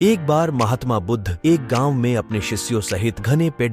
एक बार महात्मा बुद्ध एक गांव में अपने शिष्यों सहित घने पेड़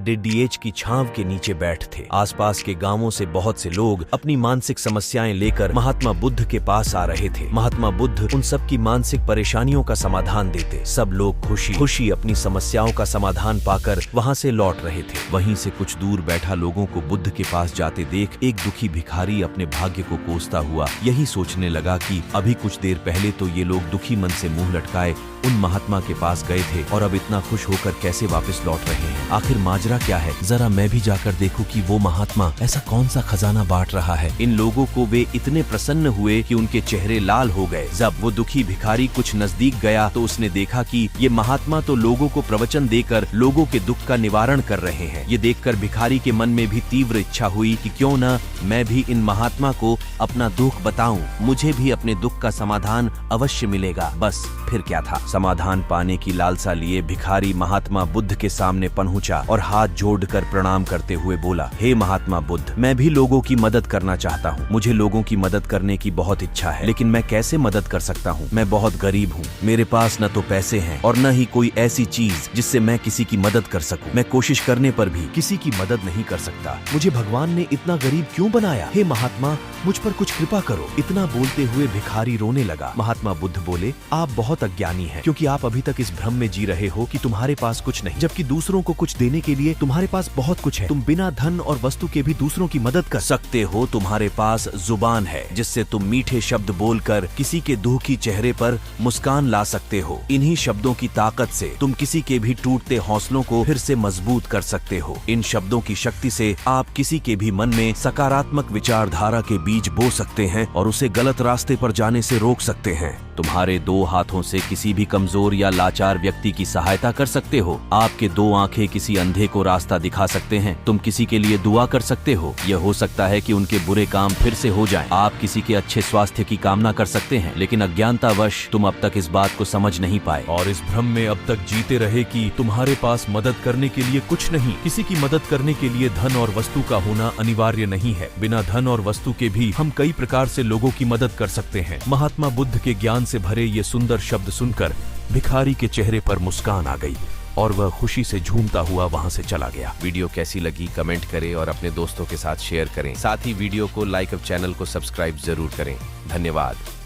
की छांव के नीचे बैठ थे। आसपास के गांवों से बहुत से लोग अपनी मानसिक समस्याएं लेकर महात्मा बुद्ध के पास आ रहे थे। महात्मा बुद्ध उन सब की मानसिक परेशानियों का समाधान देते। सब लोग खुशी अपनी समस्याओं का समाधान पाकर वहां से लौट रहे थे। वहीं से कुछ दूर बैठा लोगों को बुद्ध के पास जाते देख एक दुखी भिखारी अपने भाग्य को कोसता हुआ यही सोचने लगा कि अभी कुछ देर पहले तो ये लोग दुखी मन से मुंह लटकाए उन महात्मा के पास गए थे और अब इतना खुश होकर कैसे वापस लौट रहे हैं। आखिर माजरा क्या है? जरा मैं भी जाकर देखूं कि वो महात्मा ऐसा कौन सा खजाना बांट रहा है। इन लोगों को वे इतने प्रसन्न हुए कि उनके चेहरे लाल हो गए। जब वो दुखी भिखारी कुछ नजदीक गया तो उसने देखा कि ये महात्मा तो लोगों को प्रवचन देकर लोगों के दुख का निवारण कर रहे हैं। ये देखकर भिखारी के मन में भी तीव्र इच्छा हुई कि क्यों न मैं भी इन महात्मा को अपना दुख बताऊं, मुझे भी अपने दुख का समाधान अवश्य मिलेगा। बस फिर क्या था, समाधान पाने की लालसा लिए भिखारी महात्मा बुद्ध के सामने पहुंचा और हाथ जोड़कर प्रणाम करते हुए बोला, हे महात्मा बुद्ध, मैं भी लोगों की मदद करना चाहता हूँ। मुझे लोगों की मदद करने की बहुत इच्छा है, लेकिन मैं कैसे मदद कर सकता हूँ? मैं बहुत गरीब हूँ, मेरे पास न तो पैसे हैं और न ही कोई ऐसी चीज जिससे मैं किसी की मदद कर सकूं। मैं कोशिश करने पर भी किसी की मदद नहीं कर सकता। मुझे भगवान ने इतना गरीब क्यों बनाया? हे महात्मा, मुझ पर कुछ कृपा करो। इतना बोलते हुए भिखारी रोने लगा। महात्मा बुद्ध बोले, आप बहुत अज्ञानी हैं, क्योंकि आप अभी तक इस भ्रम में जी रहे हो कि तुम्हारे पास कुछ नहीं, जबकि दूसरों को कुछ देने के लिए तुम्हारे पास बहुत कुछ है। तुम बिना धन और वस्तु के भी दूसरों की मदद कर सकते हो। तुम्हारे पास जुबान है जिससे तुम मीठे शब्द बोलकर किसी के दुखी चेहरे पर मुस्कान ला सकते हो। इन्हीं शब्दों की ताकत से तुम किसी के भी टूटते हौसलों को फिर से मजबूत कर सकते हो। इन शब्दों की शक्ति से आप किसी के भी मन में सकारात्मक विचारधारा के बीज बो सकते हैं और उसे गलत रास्ते पर जाने से रोक सकते हैं। तुम्हारे दो हाथों से किसी भी कमजोर या लाचार व्यक्ति की सहायता कर सकते हो। आपके दो आंखें किसी अंधे को रास्ता दिखा सकते हैं। तुम किसी के लिए दुआ कर सकते हो। यह हो सकता है कि उनके बुरे काम फिर से हो जाएं। आप किसी के अच्छे स्वास्थ्य की कामना कर सकते हैं, लेकिन अज्ञानतावश तुम अब तक इस बात को समझ नहीं पाए और इस भ्रम में अब तक जीते रहे कि तुम्हारे पास मदद करने के लिए कुछ नहीं। किसी की मदद करने के लिए धन और वस्तु का होना अनिवार्य नहीं है। बिना धन और वस्तु के भी हम कई प्रकार से लोगों की मदद कर सकते हैं। महात्मा बुद्ध के ज्ञान से भरे ये सुंदर शब्द सुनकर भिखारी के चेहरे पर मुस्कान आ गई और वह खुशी से झूमता हुआ वहां से चला गया। वीडियो कैसी लगी कमेंट करें और अपने दोस्तों के साथ शेयर करें। साथ ही वीडियो को लाइक और चैनल को सब्सक्राइब जरूर करें। धन्यवाद।